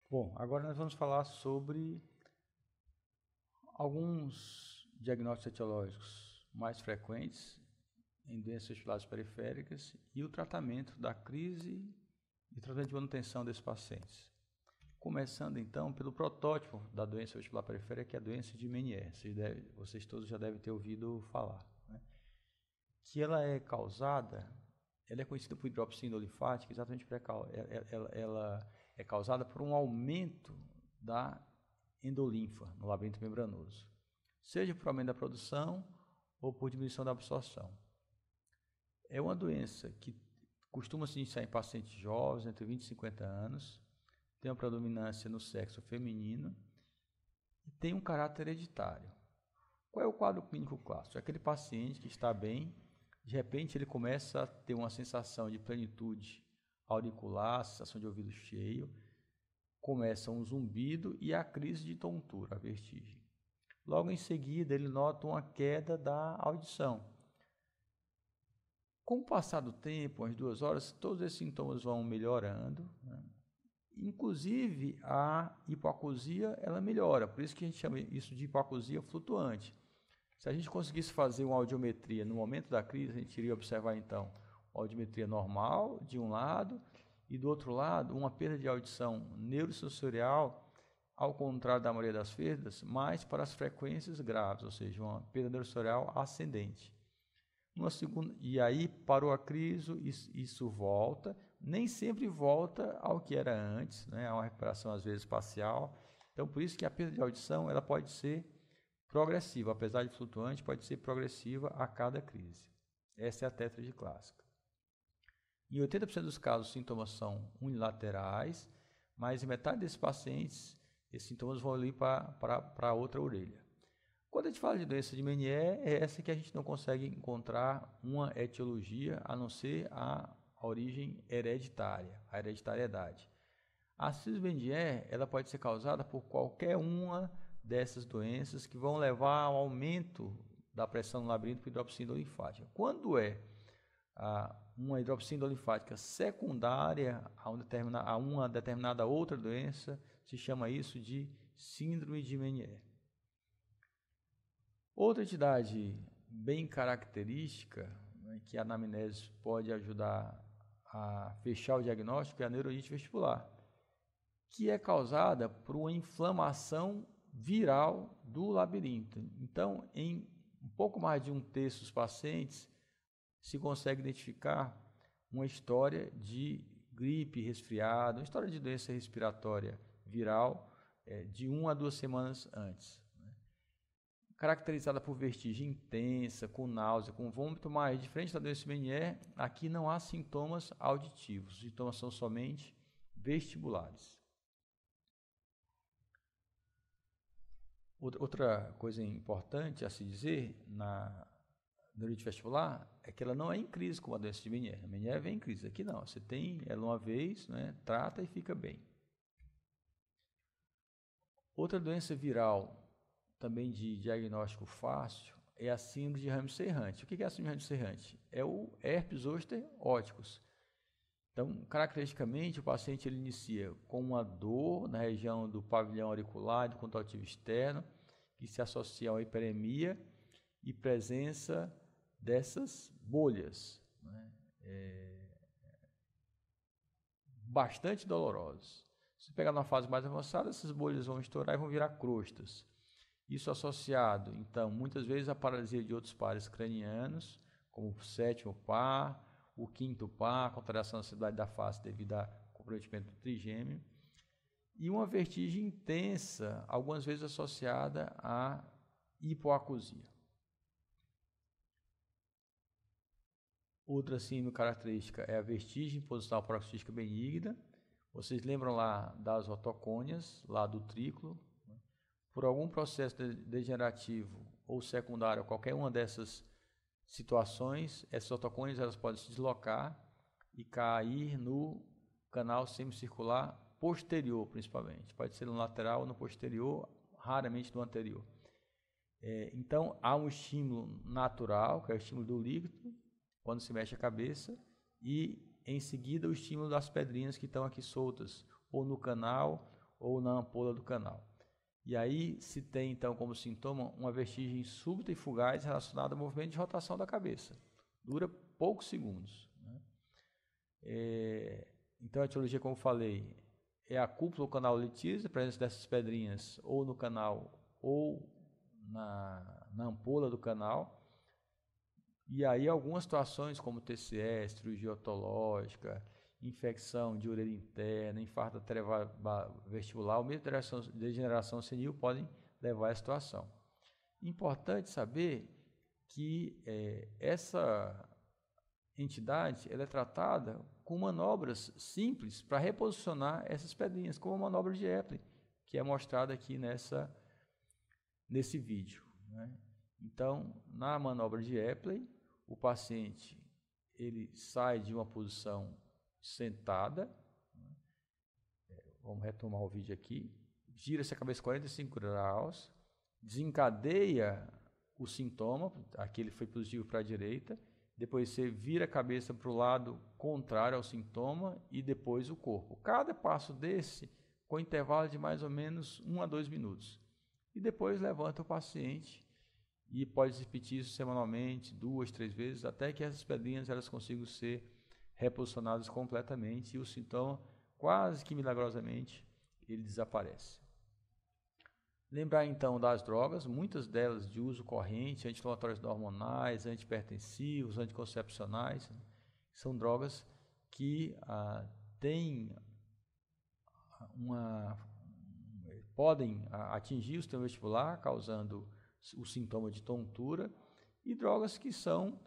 Bom, agora nós vamos falar sobre alguns diagnósticos etiológicos mais frequentes em doenças vestibulares periféricas e o tratamento da crise e tratamento de manutenção desses pacientes. Começando então pelo protótipo da doença vestibular periférica, que é a doença de Meniere. Vocês todos já devem ter ouvido falar, né? Que ela é conhecida por hidropsia linfática, exatamente porque ela é causada por um aumento da endolinfa no labirinto membranoso, seja por aumento da produção ou por diminuição da absorção. É uma doença que costuma se iniciar em pacientes jovens, entre 20 e 50 anos, tem uma predominância no sexo feminino e tem um caráter hereditário. Qual é o quadro clínico clássico? É aquele paciente que está bem, de repente ele começa a ter uma sensação de plenitude auricular, sensação de ouvido cheio, começa um zumbido e a crise de tontura, a vertigem. Logo em seguida, ele nota uma queda da audição. Com o passar do tempo, umas 2 horas, todos esses sintomas vão melhorando, né? Inclusive, a hipoacusia ela melhora, por isso que a gente chama isso de hipoacusia flutuante. Se a gente conseguisse fazer uma audiometria no momento da crise, a gente iria observar então uma audiometria normal de um lado e do outro lado uma perda de audição neurosensorial, ao contrário da maioria das perdas, mais para as frequências graves, ou seja, uma perda neurosensorial ascendente. E aí parou a crise, isso volta, nem sempre volta ao que era antes, né? Há uma recuperação às vezes parcial. Então, por isso que a perda de audição ela pode ser progressiva, apesar de flutuante, pode ser progressiva a cada crise. Essa é a tríade clássica. Em 80% dos casos, os sintomas são unilaterais, mas em metade desses pacientes, esses sintomas vão ali para a outra orelha. Quando a gente fala de doença de Meniere, é essa que a gente não consegue encontrar uma etiologia, a não ser a origem hereditária, a hereditariedade. A síndrome de Meniere, ela pode ser causada por qualquer uma dessas doenças que vão levar ao aumento da pressão no labirinto por hidropsia linfática. Quando é uma hidropsia linfática secundária a uma determinada outra doença, se chama isso de síndrome de Meniere. Outra entidade bem característica, né, que a anamnese pode ajudar a fechar o diagnóstico é a neurolite vestibular, que é causada por uma inflamação viral do labirinto. Então, em um pouco mais de 1/3 dos pacientes, se consegue identificar uma história de gripe, resfriado, uma história de doença respiratória viral de 1 a 2 semanas antes. Caracterizada por vertigem intensa, com náusea, com vômito, mas diferente da doença Meniere, aqui não há sintomas auditivos, os sintomas são somente vestibulares. Outra coisa importante a se dizer na neurite vestibular é que ela não é em crise como a doença de Meniere. A Meniere vem em crise, aqui não, você tem ela uma vez, né, trata e fica bem. Outra doença viral também de diagnóstico fácil é a síndrome de Ramsay-Hunt. O que é a síndrome de Ramsay-Hunt? É o herpes zoster óticos. Então, caracteristicamente, o paciente ele inicia com uma dor na região do pavilhão auricular, do contrativo externo, que se associa a uma hiperemia e presença dessas bolhas, né? Bastante dolorosas. Se pegar numa fase mais avançada, essas bolhas vão estourar e vão virar crostas. Isso associado, então, muitas vezes à paralisia de outros pares cranianos, como o 7º par, o 5º par, contração da sensibilidade da face devido ao comprometimento do trigêmeo, e uma vertigem intensa, algumas vezes associada à hipoacusia. Outra síndrome característica é a vertigem posicional paroxística benigna. Vocês lembram lá das otocônias, lá do triclo? Por algum processo degenerativo ou secundário, qualquer uma dessas situações, essas otocônias elas podem se deslocar e cair no canal semicircular posterior, principalmente. Pode ser no lateral ou no posterior, raramente no anterior. Então, há um estímulo natural, que é o estímulo do líquido, quando se mexe a cabeça, e em seguida o estímulo das pedrinhas que estão aqui soltas, ou no canal, ou na ampola do canal. E aí se tem, então, como sintoma, uma vertigem súbita e fugaz relacionada ao movimento de rotação da cabeça. Dura poucos segundos, né? Então, a etiologia, como eu falei, é a cúpula ou canal litísio, a presença dessas pedrinhas ou no canal ou na ampola do canal. E aí algumas situações como TCE, cirurgia otológica, infecção de orelha interna, infarto vestibular ou mesmo degeneração senil podem levar à situação. Importante saber que essa entidade ela é tratada com manobras simples para reposicionar essas pedrinhas, como a manobra de Epley, que é mostrada aqui nesse vídeo, né? Então, na manobra de Epley, o paciente ele sai de uma posição sentada, vamos retomar o vídeo aqui, gira-se a cabeça 45 graus, desencadeia o sintoma, aqui ele foi positivo para a direita, depois você vira a cabeça para o lado contrário ao sintoma e depois o corpo. Cada passo desse com intervalo de mais ou menos 1 a 2 minutos. E depois levanta o paciente e pode repetir isso semanalmente, 2, 3 vezes, até que essas pedrinhas elas consigam ser reposicionadas completamente e o sintoma, quase que milagrosamente, ele desaparece. Lembrar então das drogas, muitas delas de uso corrente, anti-inflamatórios hormonais, antihipertensivos, anticoncepcionais, são drogas que podem atingir o sistema vestibular, causando o sintoma de tontura, e drogas que são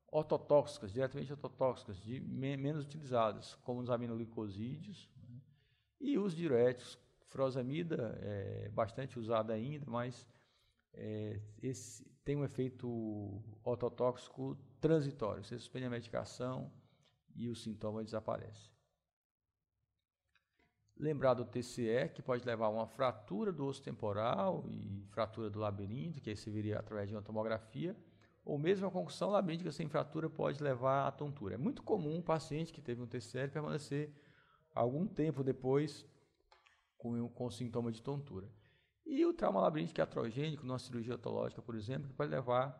ototóxicas, diretamente ototóxicas, menos utilizadas, como os aminoglicosídeos, né? E os diuréticos. Furosemida é bastante usada ainda, mas esse tem um efeito ototóxico transitório. Você suspende a medicação e o sintoma desaparece. Lembrar do TCE, que pode levar a uma fratura do osso temporal e fratura do labirinto, que aí se viria através de uma tomografia, ou mesmo a concussão labiríntica sem fratura pode levar à tontura. É muito comum um paciente que teve um TCE permanecer algum tempo depois com sintoma de tontura. E o trauma labiríntico iatrogênico, numa cirurgia otológica, por exemplo, que pode levar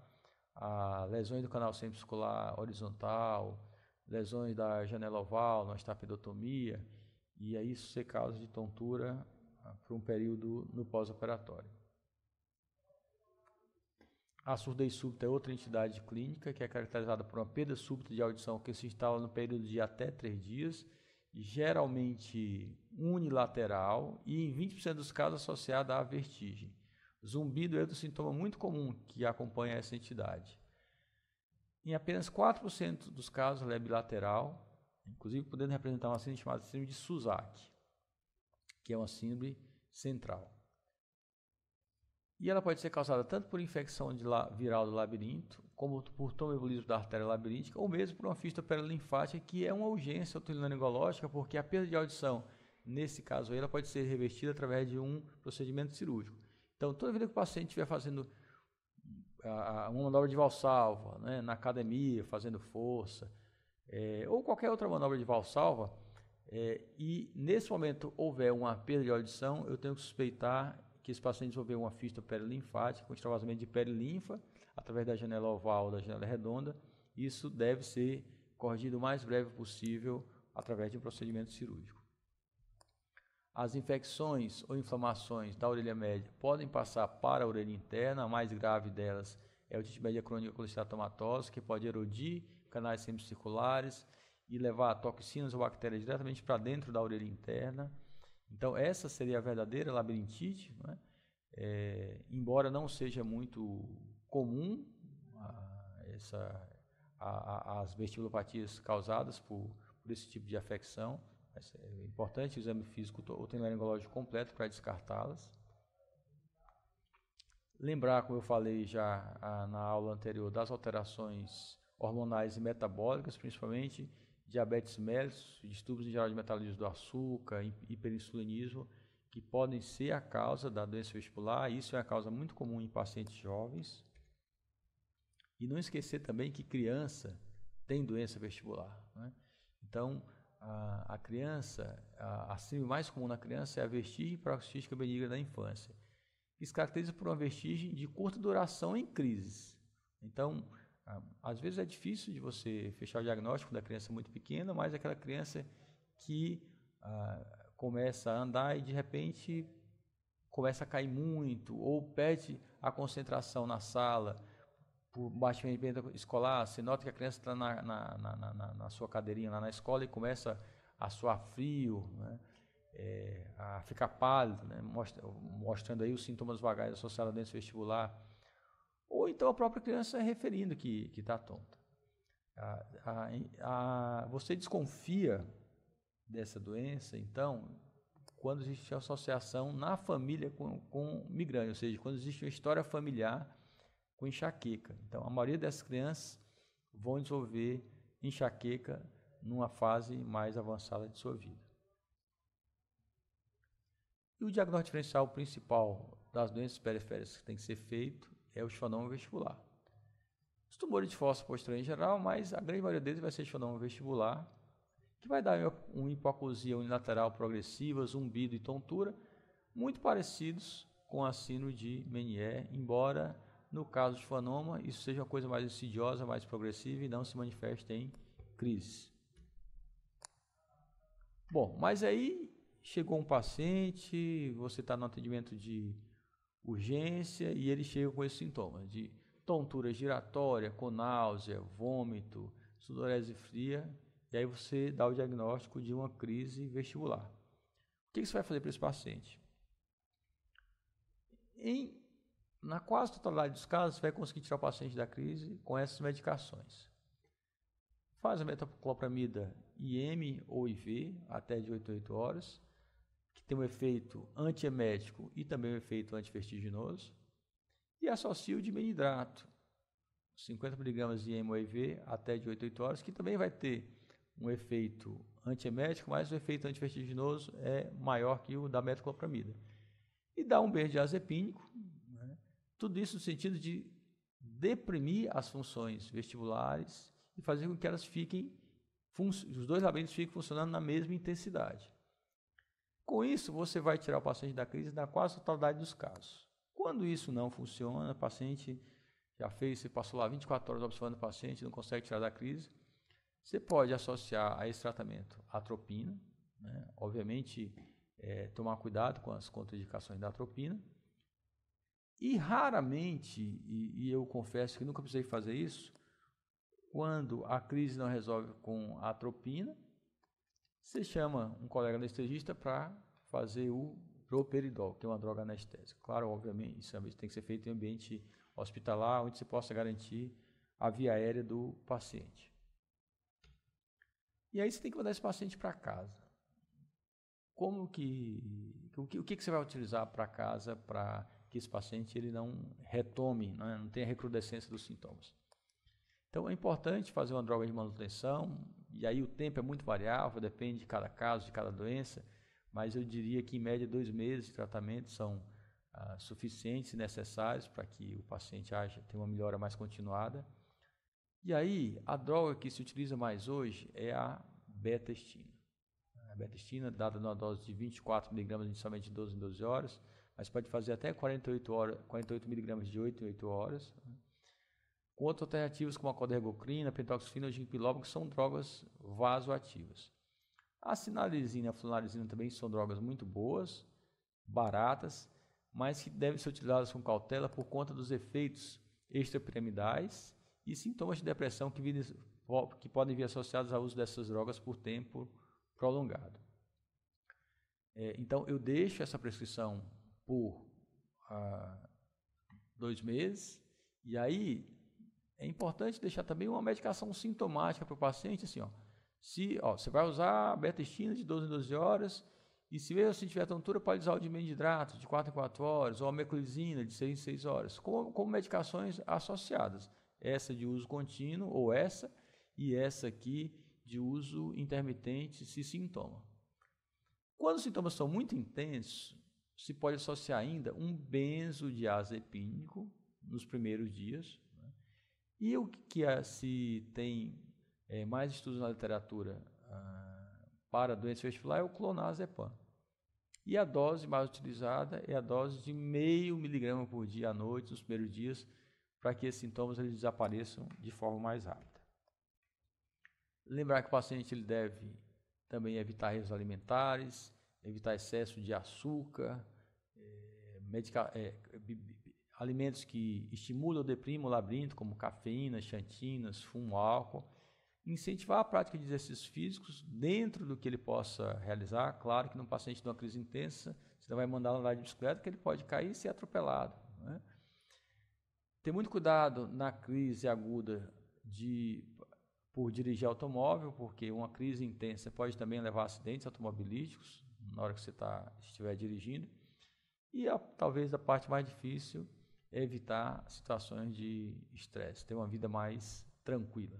a lesões do canal semicircular horizontal, lesões da janela oval, numa estapedotomia, e aí isso ser causa de tontura por um período no pós-operatório. A surdez súbita é outra entidade clínica que é caracterizada por uma perda súbita de audição que se instala no período de até 3 dias, geralmente unilateral e em 20% dos casos associada à vertigem. Zumbido é outro sintoma muito comum que acompanha essa entidade. Em apenas 4% dos casos ela é bilateral, inclusive podendo representar uma síndrome chamada síndrome de Suzak, que é uma síndrome central. E ela pode ser causada tanto por infecção viral do labirinto, como por tromboembolismo da artéria labiríntica, ou mesmo por uma fístula perilinfática, que é uma urgência otorrinolaringológica, porque a perda de audição, nesse caso aí, ela pode ser revertida através de um procedimento cirúrgico. Então, toda vez que o paciente estiver fazendo uma manobra de valsalva, né, na academia, fazendo força, ou qualquer outra manobra de valsalva, e nesse momento houver uma perda de audição, eu tenho que suspeitar que esse paciente desenvolveu uma fístula perilinfática com extravasamento de perilinfa através da janela oval ou da janela redonda. Isso deve ser corrigido o mais breve possível através de um procedimento cirúrgico. As infecções ou inflamações da orelha média podem passar para a orelha interna. A mais grave delas é a otite média crônica colesteatomatosa, que pode erodir canais semicirculares e levar toxinas ou bactérias diretamente para dentro da orelha interna. Então, essa seria a verdadeira labirintite, né? Embora não seja muito comum as vestibulopatias causadas por esse tipo de afecção, é importante o exame físico otorrinolaringológico completo para descartá-las. Lembrar, como eu falei já na aula anterior, das alterações hormonais e metabólicas, principalmente diabetes mellitus, distúrbios em geral de metabolismo do açúcar, hiperinsulinismo, que podem ser a causa da doença vestibular. Isso é uma causa muito comum em pacientes jovens. E não esquecer também que criança tem doença vestibular, né? Então, a criança, a síndrome mais comum na criança é a vestígio paroxística benigna da infância, que se caracteriza por uma vestígio de curta duração em crises. Então, às vezes é difícil de você fechar o diagnóstico da criança muito pequena, mas aquela criança que começa a andar e de repente começa a cair muito, ou perde a concentração na sala, por baixo rendimento escolar. Você nota que a criança está na sua cadeirinha lá na escola e começa a suar frio, né? A ficar pálido, né? Mostrando aí os sintomas vagais associados à doença vestibular. Ou então a própria criança referindo que está tonta. Você desconfia dessa doença, então, quando existe associação na família com migrânia, ou seja, quando existe uma história familiar com enxaqueca. Então, a maioria dessas crianças vão desenvolver enxaqueca numa fase mais avançada de sua vida. E o diagnóstico diferencial principal das doenças periféricas que tem que ser feito é o schwannoma vestibular. Os tumores de fossa posterior em geral, mas a grande maioria deles vai ser schwannoma vestibular, que vai dar uma hipoacusia unilateral progressiva, zumbido e tontura, muito parecidos com a síndrome de Meniere, embora no caso de schwannoma isso seja uma coisa mais insidiosa, mais progressiva e não se manifeste em crise. Bom, mas aí chegou um paciente, você está no atendimento de urgência e ele chega com esses sintomas de tontura giratória, com náusea, vômito, sudorese fria, e aí você dá o diagnóstico de uma crise vestibular. O que você vai fazer para esse paciente? Na quase totalidade dos casos, você vai conseguir tirar o paciente da crise com essas medicações. Faz a metoclopramida IM ou IV até de 8 a 8 horas, que tem um efeito antiemético e também um efeito antivertiginoso, e associa o dimetidrato, 50 mg de IM ou IV até de 8 a 8 horas, que também vai ter um efeito antiemético, mas o efeito antivertiginoso é maior que o da metoclopramida. E dá um benzodiazepínico, né? Tudo isso no sentido de deprimir as funções vestibulares e fazer com que elas fiquem, os dois labirintos fiquem funcionando na mesma intensidade. Com isso, você vai tirar o paciente da crise na quase totalidade dos casos. Quando isso não funciona, o paciente você passou lá 24 horas observando o paciente, não consegue tirar da crise, você pode associar a esse tratamento a atropina, né? Obviamente, tomar cuidado com as contraindicações da atropina. E raramente, e eu confesso que nunca precisei fazer isso, quando a crise não resolve com a atropina, você chama um colega anestesista para fazer o droperidol, que é uma droga anestésica. Claro, obviamente, isso tem que ser feito em ambiente hospitalar, onde você possa garantir a via aérea do paciente. E aí você tem que mandar esse paciente para casa. O que você vai utilizar para casa para que esse paciente ele não retome, não tenha recrudescência dos sintomas? Então, é importante fazer uma droga de manutenção, e aí o tempo é muito variável, depende de cada caso, de cada doença, mas eu diria que em média 2 meses de tratamento são suficientes e necessários para que o paciente tenha uma melhora mais continuada. E aí, a droga que se utiliza mais hoje é a betestina. A betestina, dada numa dose de 24 mg inicialmente de 12 em 12 horas, mas pode fazer até 48 mg de 8 em 8 horas. Com outras alternativas como a corderocrina, pentoxifina ou ginkgo que são drogas vasoativas. A sinalizina e a flunarizina também são drogas muito boas, baratas, mas que devem ser utilizadas com cautela por conta dos efeitos extrapiramidais e sintomas de depressão que podem vir associados ao uso dessas drogas por tempo prolongado. Então, eu deixo essa prescrição por 2 meses, e aí é importante deixar também uma medicação sintomática para o paciente, assim, você vai usar a betestina de 12 em 12 horas, e se você tiver tontura, pode usar o dimetidrato de 4 em 4 horas, ou a mecolizina de 6 em 6 horas, como medicações associadas, essa de uso contínuo, ou essa, e essa aqui de uso intermitente, se sintoma. Quando os sintomas são muito intensos, se pode associar ainda um benzodiazepínico nos primeiros dias, né? E o que se tem mais estudos na literatura para doença vestibular é o clonazepam. E a dose mais utilizada é a dose de 0,5 miligrama por dia à noite, nos primeiros dias, para que esses sintomas eles desapareçam de forma mais rápida. Lembrar que o paciente ele deve também evitar erros alimentares, evitar excesso de açúcar, alimentos que estimulam ou deprimam o labirinto, como cafeína, xantinas, fumo, álcool. Incentivar a prática de exercícios físicos dentro do que ele possa realizar. Claro que num paciente de uma crise intensa, você não vai mandar andar de bicicleta, que ele pode cair e ser atropelado, né? Ter muito cuidado na crise aguda por dirigir automóvel, porque uma crise intensa pode também levar a acidentes automobilísticos na hora que você estiver dirigindo. E talvez a parte mais difícil é evitar situações de estresse, ter uma vida mais tranquila.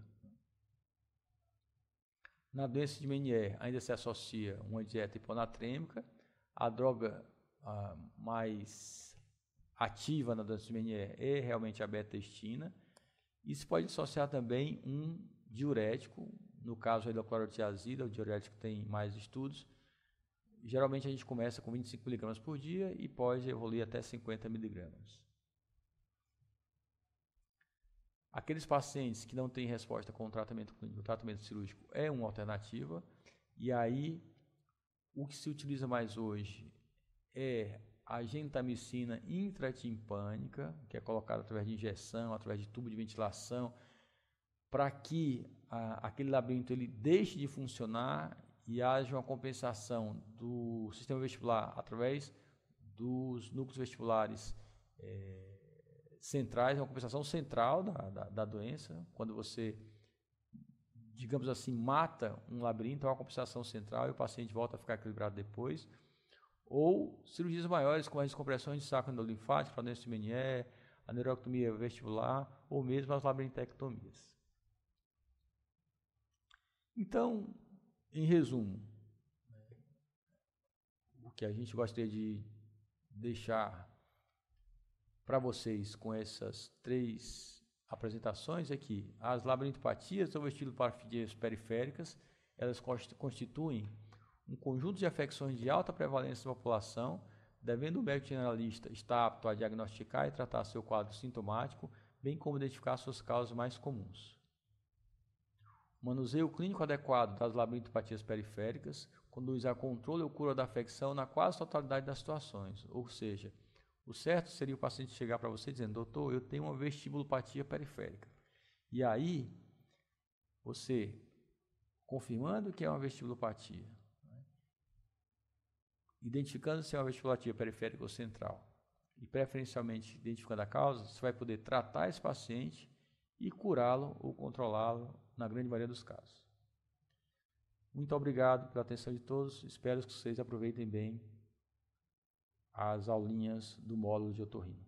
Na doença de Meniere ainda se associa uma dieta hiponatrêmica. A droga mais ativa na doença de Meniere é realmente a beta-estina. E se pode associar também um diurético, no caso a hidroclorotiazida, o diurético tem mais estudos. Geralmente a gente começa com 25 mg por dia e pode evoluir até 50 mg. Aqueles pacientes que não têm resposta com o tratamento clínico, o tratamento cirúrgico é uma alternativa. E aí, o que se utiliza mais hoje é a gentamicina intratimpânica, que é colocada através de injeção, através de tubo de ventilação, para que aquele labirinto ele deixe de funcionar e haja uma compensação do sistema vestibular através dos núcleos vestibulares centrais, é uma compensação central da doença. Quando você, digamos assim, mata um labirinto, é uma compensação central e o paciente volta a ficar equilibrado depois. Ou cirurgias maiores, como as descompressões de saco endolinfático, para doença de Meniere, a neuroectomia vestibular, ou mesmo as labirintectomias. Então, em resumo, o que a gente gostaria de deixar para vocês com essas 3 apresentações é que as labirintopatias ou vestibuloparofidias periféricas, elas constituem um conjunto de afecções de alta prevalência na população, devendo o médico generalista estar apto a diagnosticar e tratar seu quadro sintomático, bem como identificar suas causas mais comuns. O manuseio clínico adequado das labirintopatias periféricas conduz a controle ou cura da afecção na quase totalidade das situações, ou seja, o certo seria o paciente chegar para você dizendo: doutor, eu tenho uma vestibulopatia periférica. E aí, você, confirmando que é uma vestibulopatia, identificando se é uma vestibulopatia periférica ou central, e preferencialmente identificando a causa, você vai poder tratar esse paciente e curá-lo ou controlá-lo na grande maioria dos casos. Muito obrigado pela atenção de todos. Espero que vocês aproveitem bem as aulinhas do módulo de otorrino.